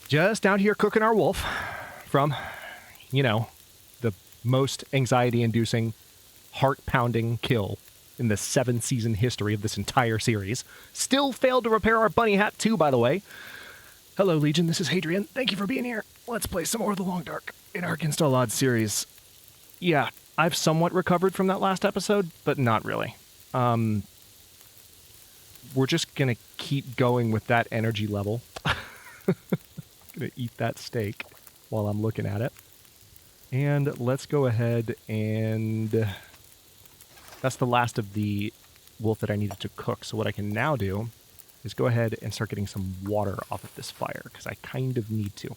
Just out here cooking our wolf from, you know, the most anxiety-inducing, heart-pounding kill in the 7-season history of this entire series. Still failed to repair our bunny hat, too, by the way. Hello, Legion. This is Hadrian. Thank you for being here. Let's play some more of the Long Dark in our Against All Odds series. Yeah, I've somewhat recovered from that last episode, but not really. We're just going to keep going with that energy level. I'm going to eat that steak while I'm looking at it. And let's go ahead and... That's the last of the wolf that I needed to cook. So what I can now do is go ahead and start getting some water off of this fire, because I kind of need to.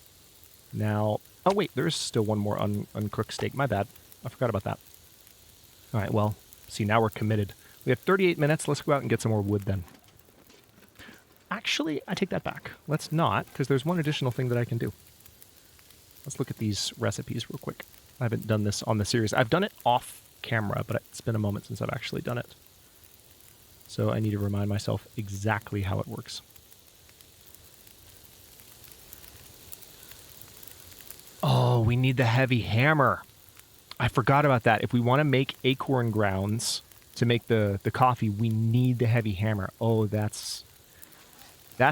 Now... Oh, wait, there's still one more uncooked steak. My bad. I forgot about that. All right, well, see, now we're committed. We have 38 minutes. Let's go out and get some more wood then. Actually, I take that back. Let's not, because there's one additional thing that I can do. Let's look at these recipes real quick. I haven't done this on the series. I've done it off camera, but it's been a moment since I've actually done it. So I need to remind myself exactly how it works. Oh, we need the heavy hammer. I forgot about that. If we want to make acorn grounds to make the coffee, we need the heavy hammer. Oh, that's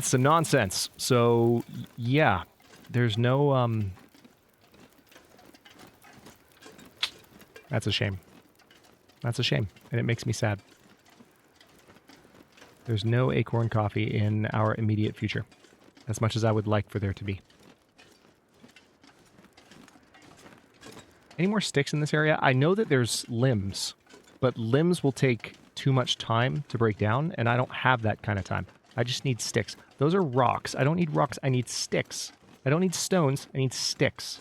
some nonsense. So, yeah, there's no... That's a shame. That's a shame, and it makes me sad. There's no acorn coffee in our immediate future, as much as I would like for there to be. Any more sticks in this area? I know that there's limbs, but limbs will take too much time to break down, and I don't have that kind of time. I just need sticks. Those are rocks. I don't need rocks. I need sticks. I don't need stones. I need sticks.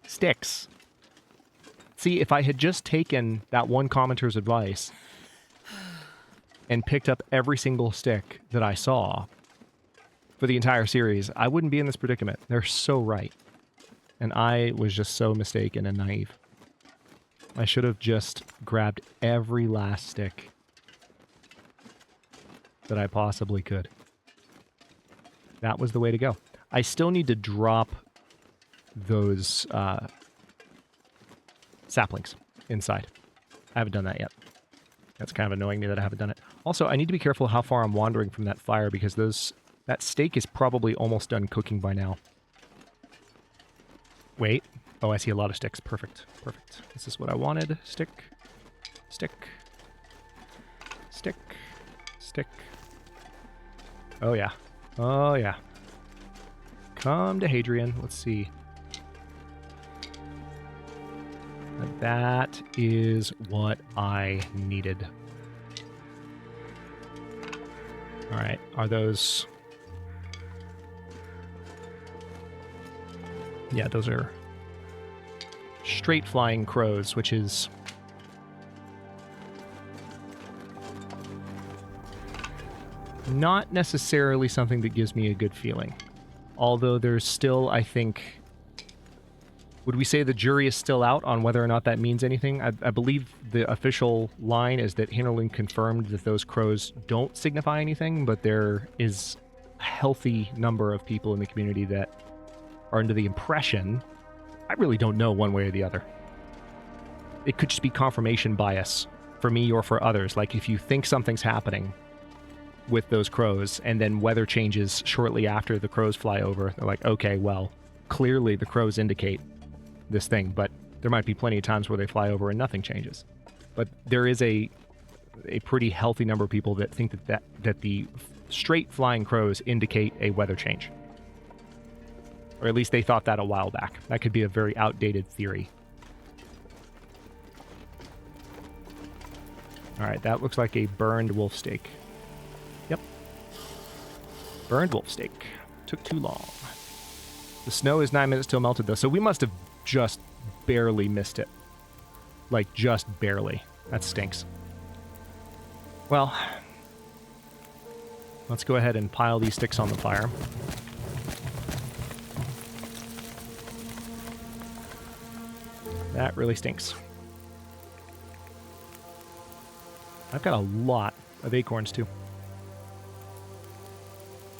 Sticks. See, if I had just taken that one commenter's advice and picked up every single stick that I saw for the entire series, I wouldn't be in this predicament. They're so right. And I was just so mistaken and naive. I should have just grabbed every last stick that I possibly could. That was the way to go. I still need to drop those saplings inside. I haven't done that yet. That's kind of annoying me that I haven't done it. Also, I need to be careful how far I'm wandering from that fire, because that steak is probably almost done cooking by now. Wait. Oh, I see a lot of sticks. Perfect. Perfect. This is what I wanted. Stick. Stick. Stick. Stick. Oh, yeah. Oh, yeah. Come to Hadrian. Let's see. That is what I needed. All right. Are those... Yeah, those are straight flying crows, which is not necessarily something that gives me a good feeling. Although there's still, I think... Would we say the jury is still out on whether or not that means anything? I believe the official line is that Hinterland confirmed that those crows don't signify anything, but there is a healthy number of people in the community that are under the impression, I really don't know one way or the other. It could just be confirmation bias for me or for others. Like if you think something's happening with those crows and then weather changes shortly after the crows fly over, they're like, okay, well, clearly the crows indicate this thing, but there might be plenty of times where they fly over and nothing changes. But there is a pretty healthy number of people that think that the straight flying crows indicate a weather change. Or at least they thought that a while back. That could be a very outdated theory. Alright, that looks like a burned wolf steak. Yep. Burned wolf steak. Took too long. The snow is 9 minutes till melted, though, so we must have just barely missed it. Like, just barely. That stinks. Well, let's go ahead and pile these sticks on the fire. That really stinks. I've got a lot of acorns, too.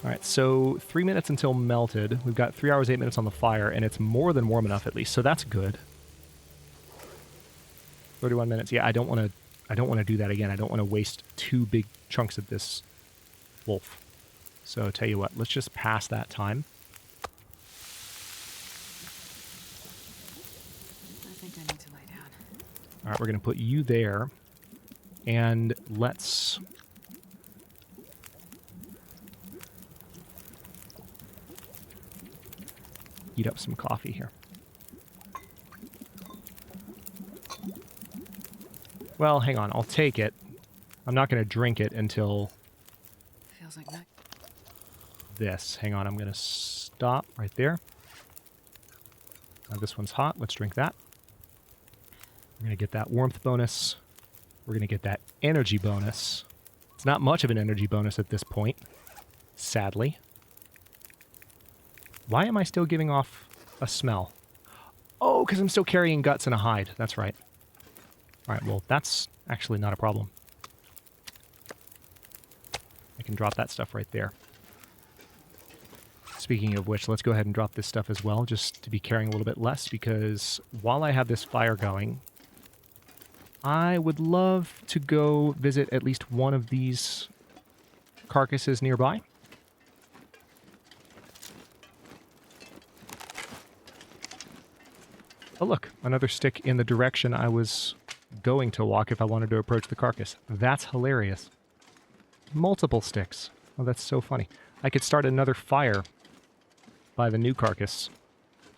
All right, so 3 minutes until melted. We've got 3 hours, 8 minutes on the fire, and it's more than warm enough at least, so that's good. 31 minutes. Yeah, I don't want to do that again. I don't want to waste 2 big chunks of this wolf. So tell you what, let's just pass that time. I think I need to lie down. All right, we're going to put you there, and let's heat up some coffee here. Well, hang on, I'll take it. I'm not going to drink it until Feels like night. this. Hang on, I'm going to stop right there. This one's hot. Let's drink that. We're going to get that warmth bonus. We're going to get that energy bonus. It's not much of an energy bonus at this point, sadly. Why am I still giving off a smell? Oh, because I'm still carrying guts and a hide. That's right. All right, well, that's actually not a problem. I can drop that stuff right there. Speaking of which, let's go ahead and drop this stuff as well, just to be carrying a little bit less, because while I have this fire going, I would love to go visit at least one of these carcasses nearby. Oh look, another stick in the direction I was going to walk if I wanted to approach the carcass. That's hilarious. Multiple sticks. Oh, that's so funny. I could start another fire by the new carcass,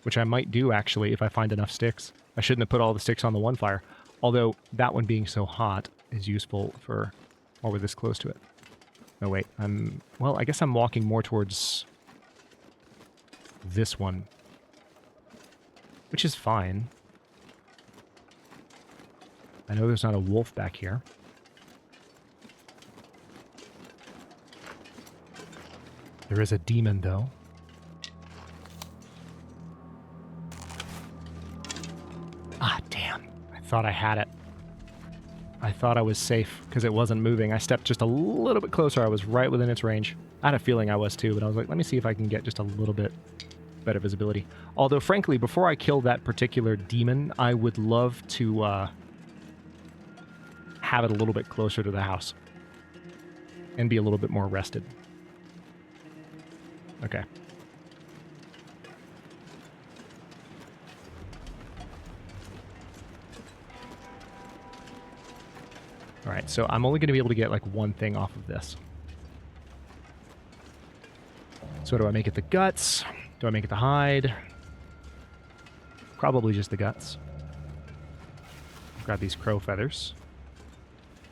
which I might do actually if I find enough sticks. I shouldn't have put all the sticks on the one fire, although that one being so hot is useful for while we're this close to it. No, wait, well, I guess I'm walking more towards this one, which is fine. I know there's not a wolf back here. There is a demon, though. Ah, damn. I thought I had it. I thought I was safe because it wasn't moving. I stepped just a little bit closer. I was right within its range. I had a feeling I was too, but I was like, let me see if I can get just a little bit better visibility. Although, frankly, before I kill that particular demon, I would love to have it a little bit closer to the house and be a little bit more rested. Okay. All right, so I'm only going to be able to get like one thing off of this. So do I make it the guts? Do I make it the hide? Probably just the guts. Grab these crow feathers.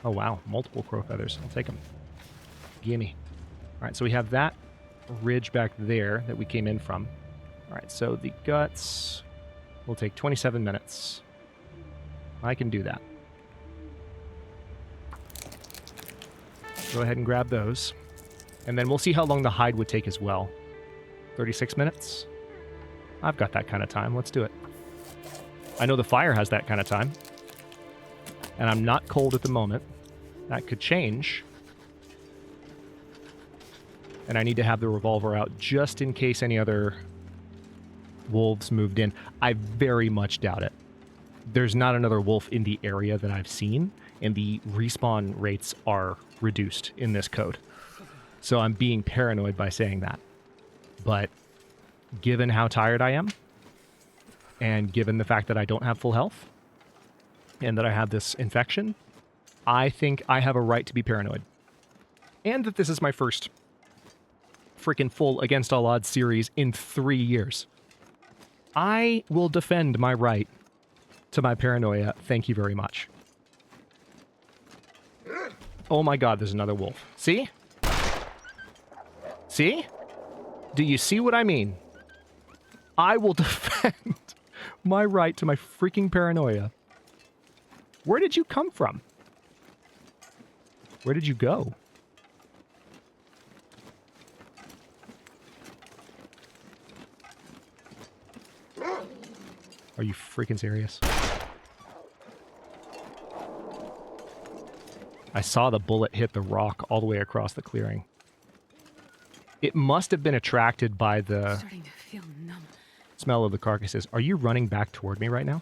Oh wow, multiple crow feathers. I'll take them. Gimme. All right, so we have that ridge back there that we came in from. All right, so the guts will take 27 minutes. I can do that. Go ahead and grab those. And then we'll see how long the hide would take as well. 36 minutes? I've got that kind of time. Let's do it. I know the fire has that kind of time. And I'm not cold at the moment. That could change. And I need to have the revolver out just in case any other wolves moved in. I very much doubt it. There's not another wolf in the area that I've seen, and the respawn rates are reduced in this code. So I'm being paranoid by saying that. But given how tired I am, and given the fact that I don't have full health, and that I have this infection, I think I have a right to be paranoid. And that this is my first freaking full Against All Odds series in 3 years. I will defend my right to my paranoia. Thank you very much. Oh my god, there's another wolf. See? See? Do you see what I mean? I will defend my right to my freaking paranoia. Where did you come from? Where did you go? Are you freaking serious? I saw the bullet hit the rock all the way across the clearing. It must have been attracted by the Starting to feel numb. smell of the carcasses. Are you running back toward me right now?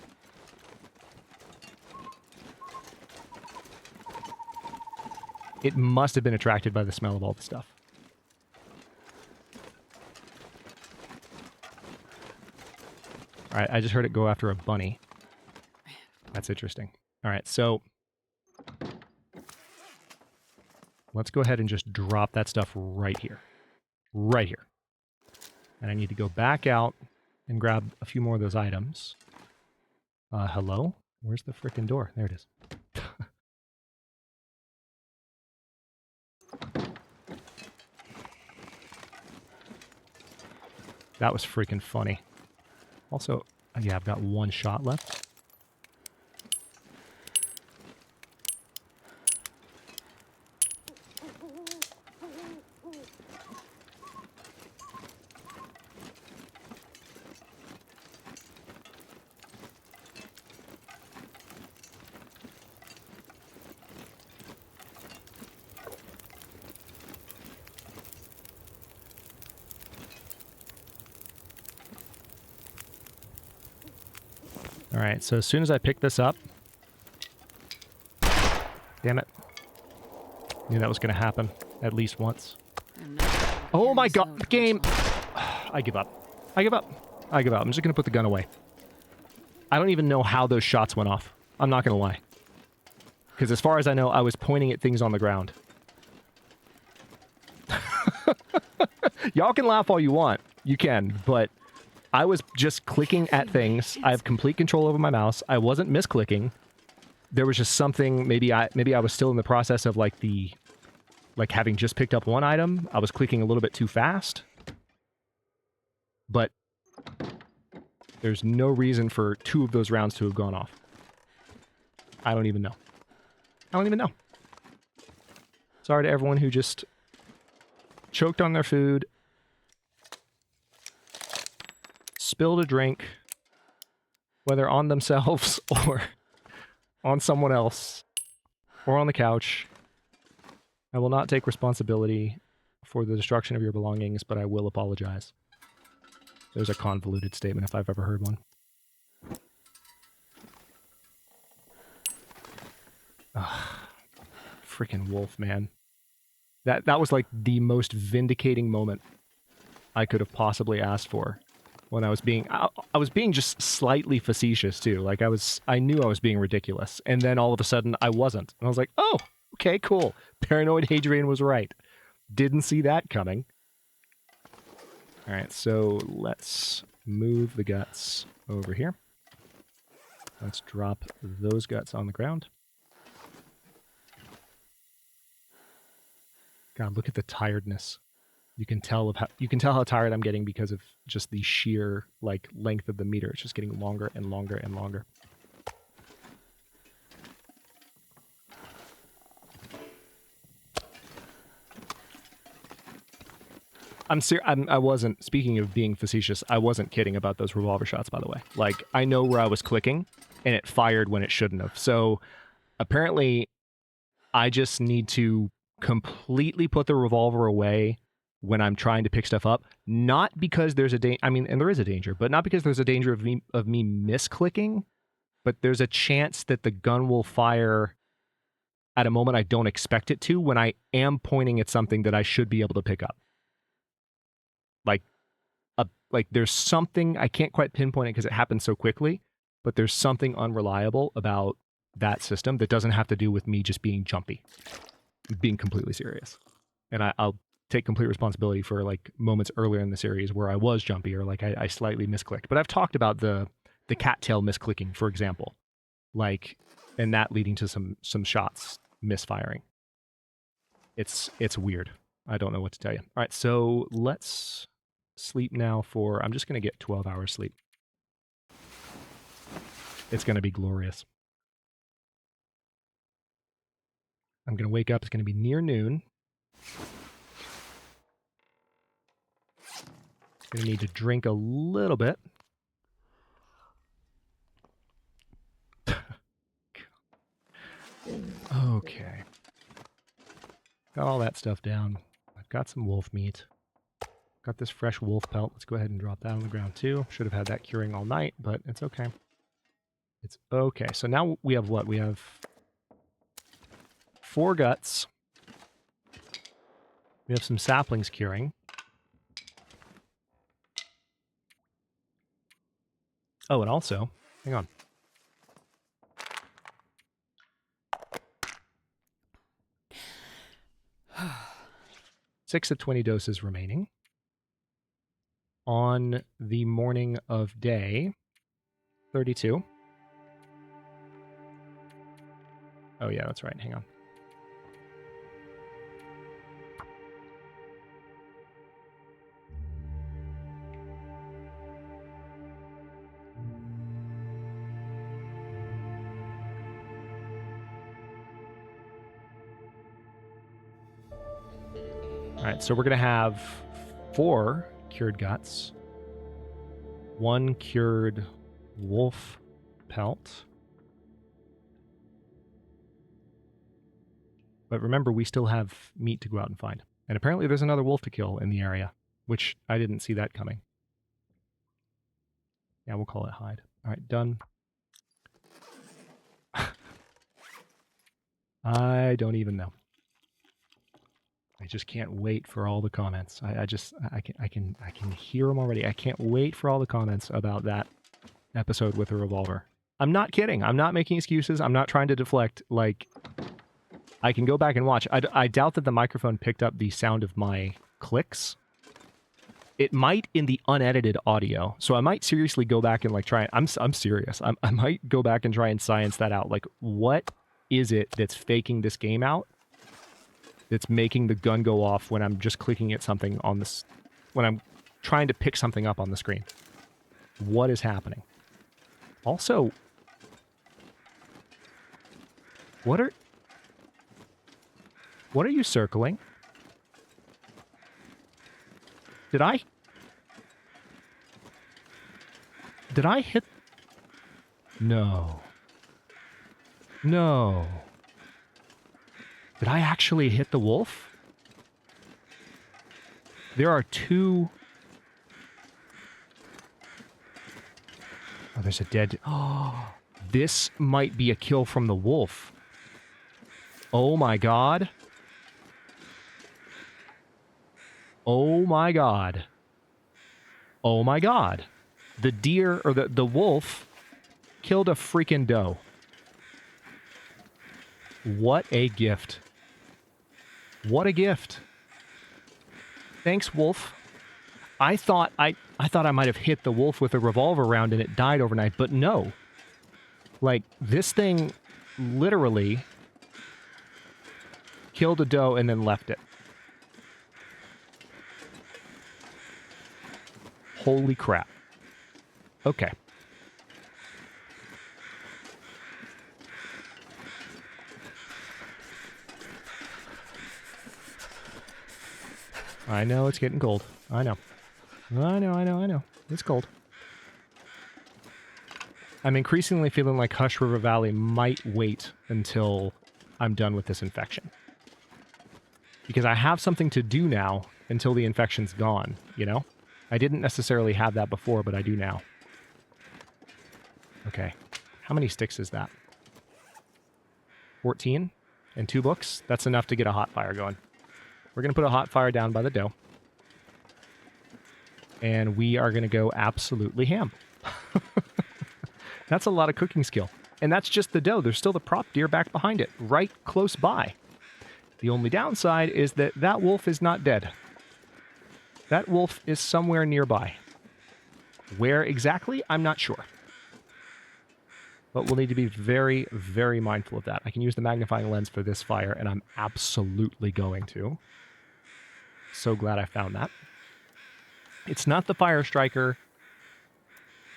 It must have been attracted by the smell of all the stuff. Alright, I just heard it go after a bunny. That's interesting. Alright, so let's go ahead and just drop that stuff right here. Right here. And I need to go back out and grab a few more of those items. Hello? Where's the frickin' door? There it is. That was freaking funny. Also, yeah, I've got one shot left. Alright, so as soon as I pick this up... Damn it. Knew that was going to happen at least once. Oh my god, game! I give up. I give up. I give up. I'm just going to put the gun away. I don't even know how those shots went off. I'm not going to lie. Because as far as I know, I was pointing at things on the ground. Y'all can laugh all you want. You can, but... I was just clicking at things. I have complete control over my mouse. I wasn't misclicking. There was just something, maybe I was still in the process of like having just picked up one item. I was clicking a little bit too fast. But there's no reason for 2 of those rounds to have gone off. I don't even know. I don't even know. Sorry to everyone who just choked on their food, spilled a drink, whether on themselves or on someone else or on the couch. I will not take responsibility for the destruction of your belongings, but I will apologize. There's a convoluted statement if I've ever heard one. Freaking wolf, man. That was like the most vindicating moment I could have possibly asked for. When I was being just slightly facetious too. Like I knew I was being ridiculous, and then all of a sudden I wasn't, and I was like, oh, okay, cool. Paranoid Hadrian was right. Didn't see that coming. All right, so let's move the guts over here. Let's drop those guts on the ground. God, look at the tiredness. You can tell how tired I'm getting because of just the sheer like length of the meter. It's just getting longer and longer and longer. I wasn't, speaking of being facetious, I wasn't kidding about those revolver shots, by the way. Like, I know where I was clicking, and it fired when it shouldn't have. So, apparently, I just need to completely put the revolver away when I'm trying to pick stuff up. Not because there's a danger, I mean, and there is a danger, but not because there's a danger of me misclicking, but there's a chance that the gun will fire at a moment I don't expect it to when I am pointing at something that I should be able to pick up. Like there's something, I can't quite pinpoint it because it happens so quickly, but there's something unreliable about that system that doesn't have to do with me just being jumpy, being completely serious. And I'll take complete responsibility for like moments earlier in the series where I was jumpy or like I slightly misclicked. But I've talked about the cattail misclicking, for example, like, and that leading to some shots misfiring. It's weird. I don't know what to tell you. All right, so let's sleep now for, I'm just going to get 12 hours sleep. It's going to be glorious. I'm going to wake up. It's going to be near noon. Going to need to drink a little bit. Okay. Got all that stuff down. I've got some wolf meat. Got this fresh wolf pelt. Let's go ahead and drop that on the ground too. Should have had that curing all night, but it's okay. It's okay. So now we have what? We have 4 guts. We have some saplings curing. Oh, and also, hang on. Six of 20 doses remaining. On the morning of day 32. Oh yeah, that's right. Hang on. All right, so we're going to have 4 cured guts, 1 cured wolf pelt. But remember, we still have meat to go out and find. And apparently there's another wolf to kill in the area, which I didn't see that coming. Yeah, we'll call it hide. All right, done. I don't even know. I just can't wait for all the comments. I can hear them already. I can't wait for all the comments about that episode with the revolver. I'm not kidding. I'm not making excuses. I'm not trying to deflect. Like, I can go back and watch. I doubt that the microphone picked up the sound of my clicks. It might in the unedited audio. So I might seriously go back and like try. I'm serious. I might go back and try and science that out. Like, what is it that's faking this game out? That's making the gun go off when I'm just clicking at something on this, when I'm trying to pick something up on the screen. What is happening? Also, what are you circling? Did I hit? No. No. Did I actually hit the wolf? There are 2... Oh, there's a dead... Oh, this might be a kill from the wolf. Oh my god. Oh my god. Oh my god. The deer, or the wolf, killed a freaking doe. What a gift. What a gift. Thanks, wolf. I thought I might have hit the wolf with a revolver round and it died overnight, but no. Like, this thing literally killed a doe and then left it. Holy crap. Okay. I know it's getting cold. I know. I know. It's cold. I'm increasingly feeling like Hush River Valley might wait until I'm done with this infection. Because I have something to do now until the infection's gone, you know? I didn't necessarily have that before, but I do now. Okay. How many sticks is that? 14? And 2 books? That's enough to get a hot fire going. We're going to put a hot fire down by the dough. And we are going to go absolutely ham. That's a lot of cooking skill. And that's just the dough. There's still the prop deer back behind it, right close by. The only downside is that that wolf is not dead. That wolf is somewhere nearby. Where exactly? I'm not sure. But we'll need to be very, very mindful of that. I can use the magnifying lens for this fire, and I'm absolutely going to. So glad I found that. It's not the fire striker,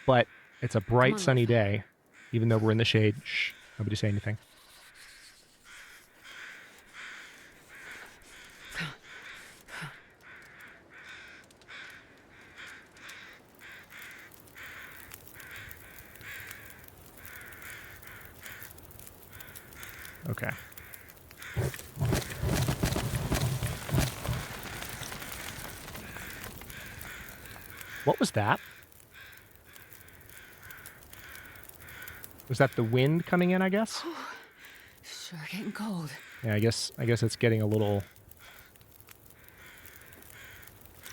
but it's a bright, sunny day, even though we're in the shade. Shh, nobody say anything. Okay. What was that? Was that the wind coming in, I guess? Sure getting cold. Yeah, I guess it's getting a little...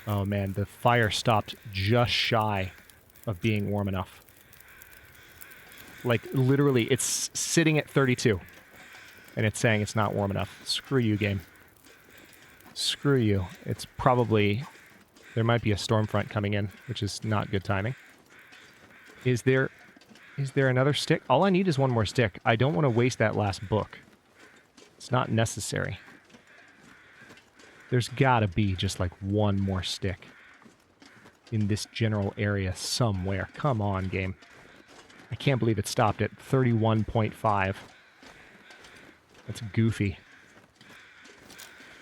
Oh man, the fire stopped just shy of being warm enough. Like, literally, it's sitting at 32. And it's saying it's not warm enough. Screw you, game. Screw you. It's probably... There might be a storm front coming in, which is not good timing. Is there another stick? All I need is one more stick. I don't want to waste that last book. It's not necessary. There's gotta be just like one more stick in this general area somewhere. Come on, game. I can't believe it stopped at 31.5. That's goofy.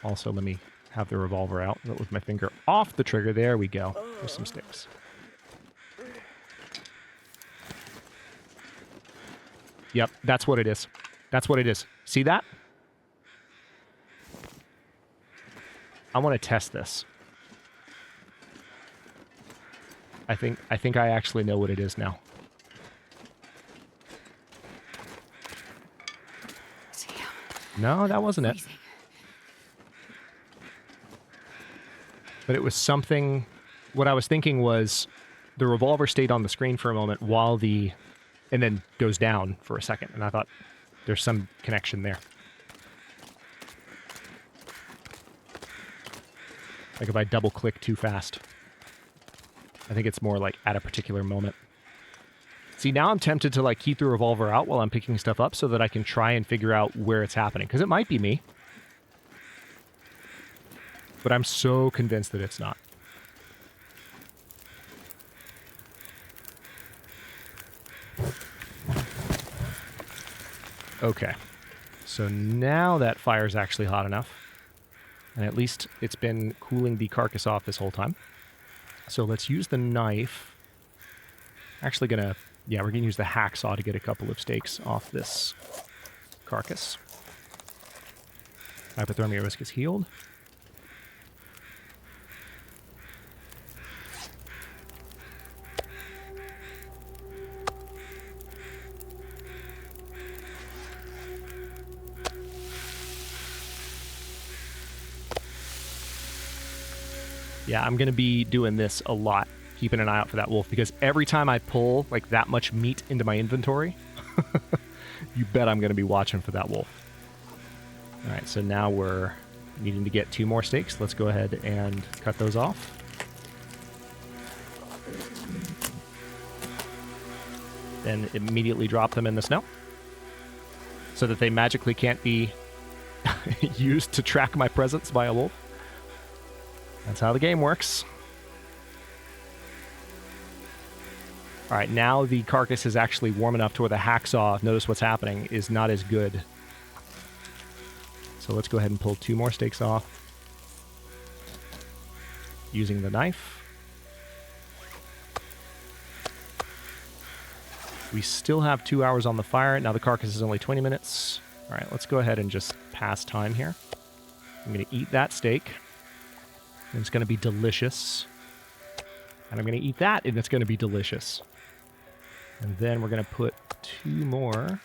Also, let me have the revolver out with my finger off the trigger. There we go. There's some sticks. Yep, that's what it is. That's what it is. See that? I want to test this. I think I actually know what it is now. No, that wasn't it. But it was something... What I was thinking was the revolver stayed on the screen for a moment while the... And then goes down for a second. And I thought there's some connection there. Like if I double click too fast. I think it's more like at a particular moment. See, now I'm tempted to like keep the revolver out while I'm picking stuff up so that I can try and figure out where it's happening. Because it might be me. But I'm so convinced that it's not. Okay. So now that fire's actually hot enough. And at least it's been cooling the carcass off this whole time. So let's use the knife. Actually gonna... Yeah, we're gonna use the hacksaw to get a couple of steaks off this carcass. Hypothermia risk is healed. Yeah, I'm going to be doing this a lot, keeping an eye out for that wolf, because every time I pull like that much meat into my inventory, you bet I'm going to be watching for that wolf. All right, so now we're needing to get 2 more steaks. Let's go ahead and cut those off. Then immediately drop them in the snow so that they magically can't be used to track my presence by a wolf. That's how the game works. All right, now the carcass is actually warm enough to where the hacksaw, notice what's happening, is not as good. So let's go ahead and pull 2 more steaks off using the knife. We still have 2 hours on the fire. Now the carcass is only 20 minutes. All right, let's go ahead and just pass time here. I'm going to eat that steak. And it's going to be delicious. And I'm going to eat that, and it's going to be delicious. And then we're going to put 2 more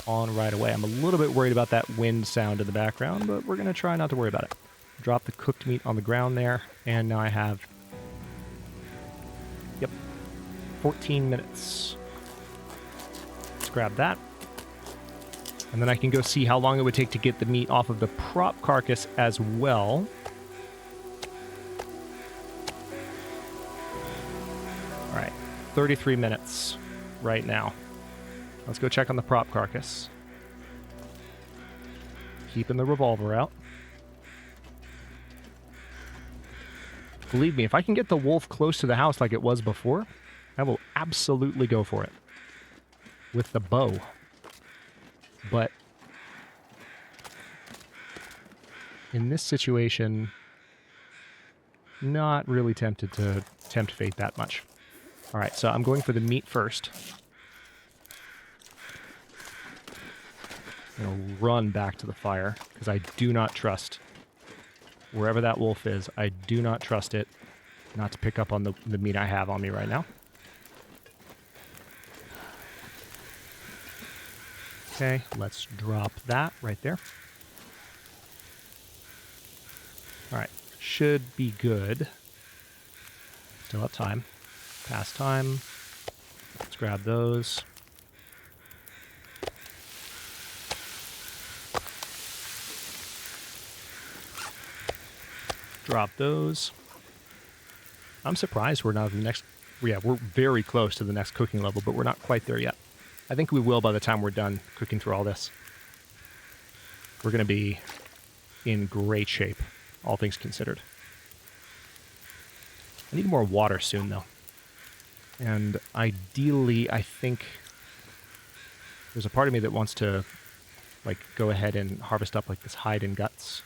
on right away. I'm a little bit worried about that wind sound in the background, but we're going to try not to worry about it. Drop the cooked meat on the ground there, and now I have... Yep. 14 minutes. Let's grab that. And then I can go see how long it would take to get the meat off of the prop carcass as well. All right, 33 minutes right now. Let's go check on the prop carcass. Keeping the revolver out. Believe me, if I can get the wolf close to the house like it was before, I will absolutely go for it. With the bow. But in this situation, not really tempted to tempt fate that much. All right, so I'm going for the meat first. I'm going to run back to the fire because I do not trust wherever that wolf is. I do not trust it not to pick up on the meat I have on me right now. Okay, let's drop that right there. Alright, should be good. Still have time. Past time. Let's grab those. Drop those. I'm surprised we're not at the next... Yeah, we're very close to the next cooking level, but we're not quite there yet. I think we will by the time we're done cooking through all this. We're going to be in great shape, all things considered. I need more water soon, though. And ideally, I think there's a part of me that wants to, like, go ahead and harvest up, like, this hide and guts.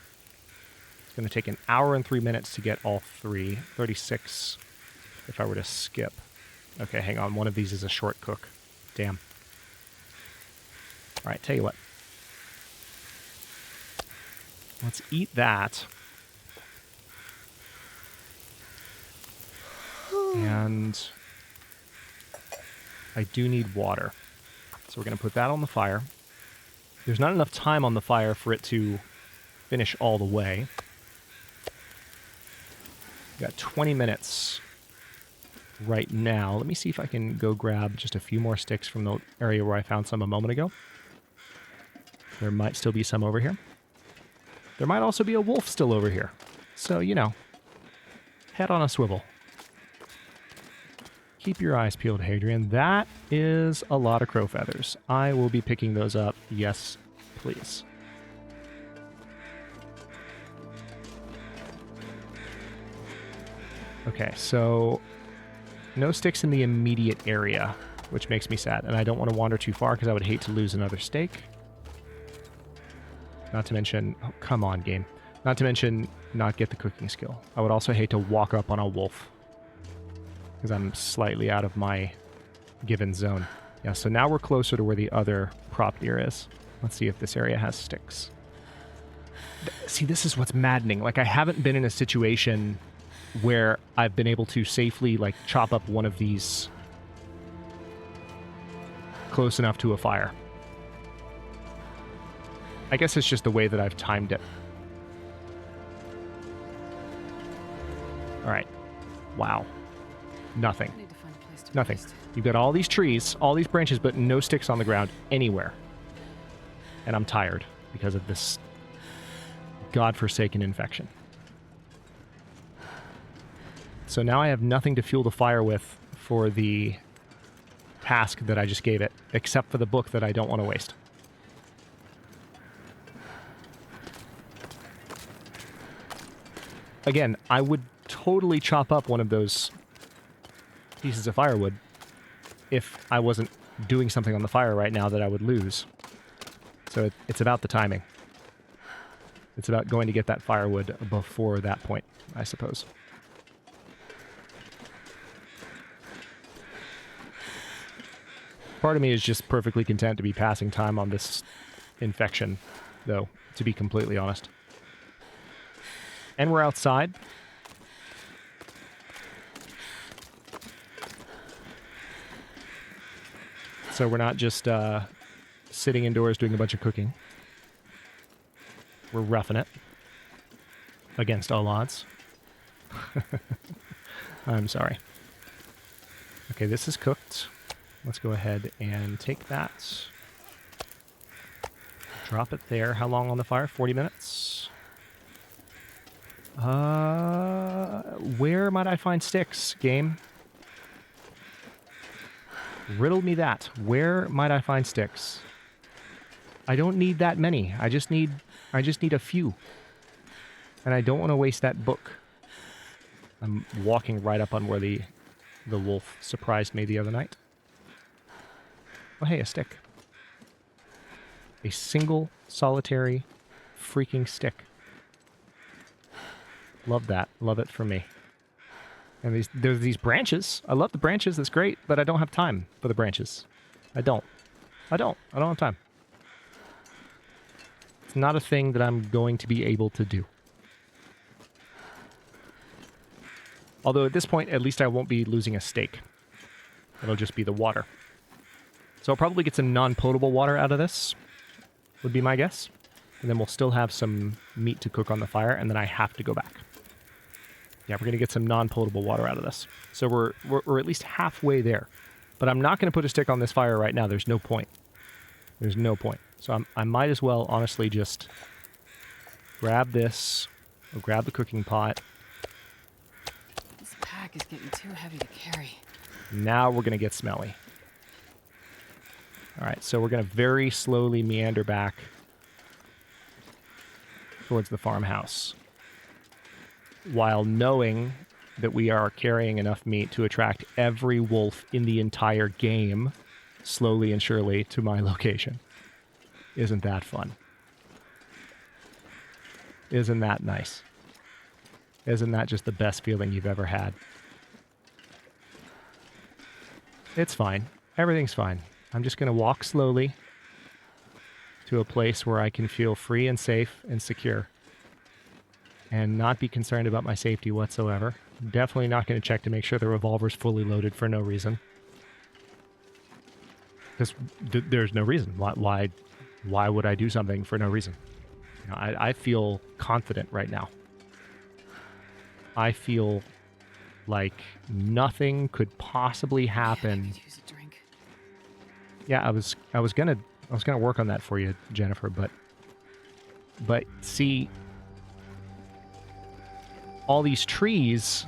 It's going to take 1 hour and 3 minutes to get all 3. 36 if I were to skip. Okay, hang on. One of these is a short cook. Damn. All right, tell you what. Let's eat that. And I do need water. So we're going to put that on the fire. There's not enough time on the fire for it to finish all the way. We've got 20 minutes right now. Let me see if I can go grab just a few more sticks from the area where I found some a moment ago. There might still be some over here. There might also be a wolf still over here. So, you know, head on a swivel. Keep your eyes peeled, Hadrian. That is a lot of crow feathers. I will be picking those up. Yes, please. Okay, so no sticks in the immediate area, which makes me sad. And I don't want to wander too far because I would hate to lose another steak. Not to mention... Oh, come on, game. Not to mention not get the cooking skill. I would also hate to walk up on a wolf because I'm slightly out of my given zone. Yeah, so now we're closer to where the other prop deer is. Let's see if this area has sticks. See, this is what's maddening. Like, I haven't been in a situation where I've been able to safely, like, chop up one of these close enough to a fire. I guess it's just the way that I've timed it. All right. Wow. Nothing. Nothing. You've got all these trees, all these branches, but no sticks on the ground anywhere. And I'm tired because of this godforsaken infection. So now I have nothing to fuel the fire with for the task that I just gave it, except for the book that I don't want to waste. Again, I would totally chop up one of those pieces of firewood if I wasn't doing something on the fire right now that I would lose. So it's about the timing. It's about going to get that firewood before that point, I suppose. Part of me is just perfectly content to be passing time on this infection, though, to be completely honest. And we're outside. So we're not just sitting indoors doing a bunch of cooking. We're roughing it. Against all odds. I'm sorry. Okay, this is cooked. Let's go ahead and take that. Drop it there. How long on the fire? 40 minutes? Where might I find sticks, game? Riddle me that. Where might I find sticks? I don't need that many. I just need a few. And I don't want to waste that book. I'm walking right up on where the wolf surprised me the other night. Oh, hey, a stick. A single, solitary, freaking stick. Love that. Love it for me. And there's these branches. I love the branches. That's great. But I don't have time for the branches. I don't have time. It's not a thing that I'm going to be able to do. Although at this point, at least I won't be losing a steak. It'll just be the water. So I'll probably get some non-potable water out of this, would be my guess. And then we'll still have some meat to cook on the fire, and then I have to go back. Yeah, we're going to get some non-potable water out of this. So we're at least halfway there. But I'm not going to put a stick on this fire right now. There's no point. There's no point. So I might as well, honestly, just grab this, or grab the cooking pot. This pack is getting too heavy to carry. Now we're going to get smelly. All right, so we're going to very slowly meander back towards the farmhouse, while knowing that we are carrying enough meat to attract every wolf in the entire game, slowly and surely, to my location. Isn't that fun? Isn't that nice? Isn't that just the best feeling you've ever had? It's fine. Everything's fine. I'm just going to walk slowly to a place where I can feel free and safe and secure and not be concerned about my safety whatsoever. Definitely not going to check to make sure the revolver's fully loaded for no reason. Because there's no reason. Why would I do something for no reason? You know, I feel confident right now. I feel like nothing could possibly happen. I could use a drink. Yeah, I was gonna work on that for you, Jennifer, but see, all these trees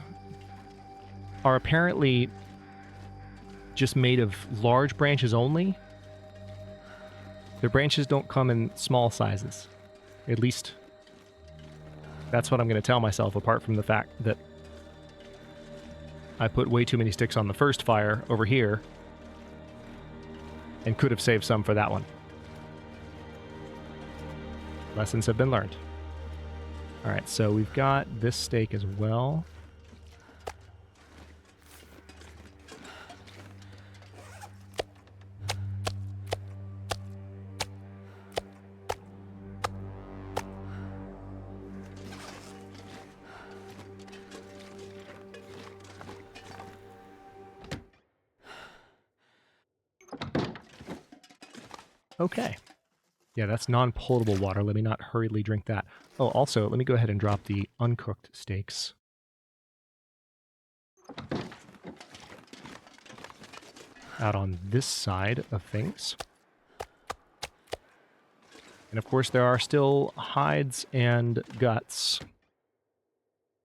are apparently just made of large branches only. Their branches don't come in small sizes. At least that's what I'm going to tell myself, apart from the fact that I put way too many sticks on the first fire over here and could have saved some for that one. Lessons have been learned. All right, so we've got this steak as well. Okay. Yeah, that's non-potable water. Let me not hurriedly drink that. Oh, also, let me go ahead and drop the uncooked steaks. Out on this side of things. And of course, there are still hides and guts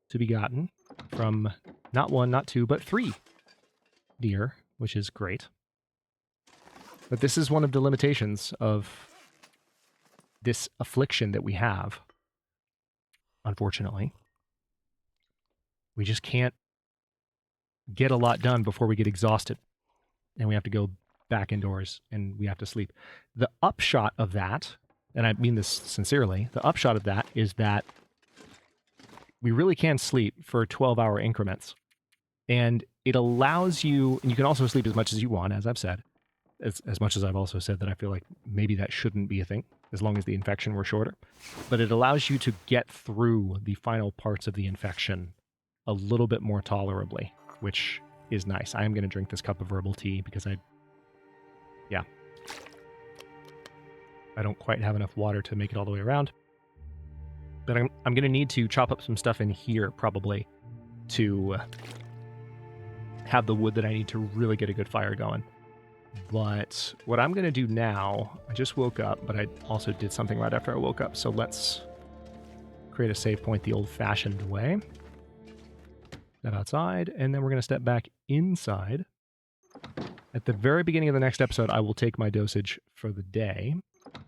to be gotten from not one, not two, but 3 deer, which is great. But this is one of the limitations of this affliction that we have, unfortunately. We just can't get a lot done before we get exhausted. And we have to go back indoors and we have to sleep. The upshot of that, and I mean this sincerely, the upshot of that is that we really can sleep for 12-hour increments. And it allows you, and you can also sleep as much as you want, as I've said, as much as I've also said that I feel like maybe that shouldn't be a thing, as long as the infection were shorter. But it allows you to get through the final parts of the infection a little bit more tolerably, which is nice. I am going to drink this cup of herbal tea because I don't quite have enough water to make it all the way around. But I'm going to need to chop up some stuff in here probably to have the wood that I need to really get a good fire going. But what I'm going to do now, I just woke up, but I also did something right after I woke up. So let's create a save point the old-fashioned way. Step outside, and then we're going to step back inside. At the very beginning of the next episode, I will take my dosage for the day,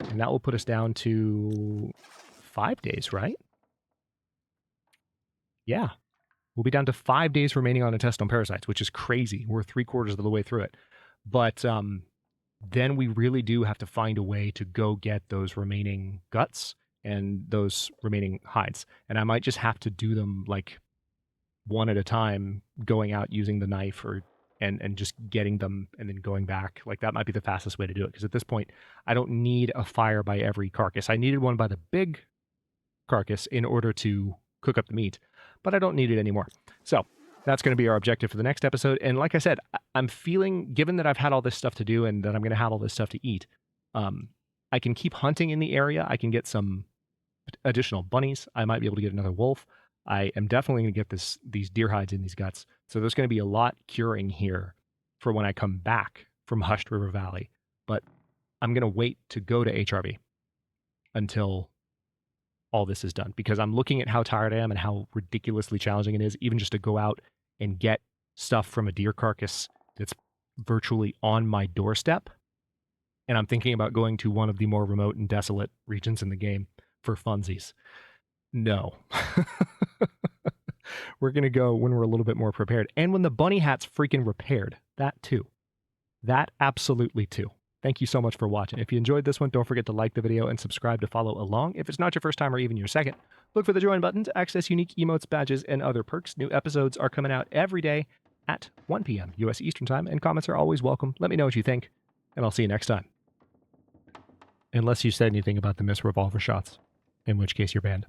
and that will put us down to 5 days, right? Yeah. We'll be down to 5 days remaining on intestinal parasites, which is crazy. We're 3/4 of the way through it. But then we really do have to find a way to go get those remaining guts and those remaining hides. And I might just have to do them like one at a time, going out using the knife and just getting them and then going back. Like that might be the fastest way to do it. Because at this point, I don't need a fire by every carcass. I needed one by the big carcass in order to cook up the meat, but I don't need it anymore. So That's going to be our objective for the next episode. And like I said, I'm feeling, given that I've had all this stuff to do and that I'm going to have all this stuff to eat, I can keep hunting in the area. I can get some additional bunnies. I might be able to get another wolf. I am definitely going to get these deer hides in these guts. So there's going to be a lot curing here for when I come back from Hushed River Valley. But I'm going to wait to go to HRV until all this is done, because I'm looking at how tired I am and how ridiculously challenging it is, even just to go out and get stuff from a deer carcass that's virtually on my doorstep. And I'm thinking about going to one of the more remote and desolate regions in the game for funsies. No. We're going to go when we're a little bit more prepared. And when the bunny hat's freaking repaired. That too. That absolutely too. Thank you so much for watching. If you enjoyed this one, don't forget to like the video and subscribe to follow along. If it's not your first time or even your second, look for the join button to access unique emotes, badges, and other perks. New episodes are coming out every day at 1 p.m. U.S. Eastern Time, and comments are always welcome. Let me know what you think, and I'll see you next time. Unless you said anything about the missed revolver shots, in which case you're banned.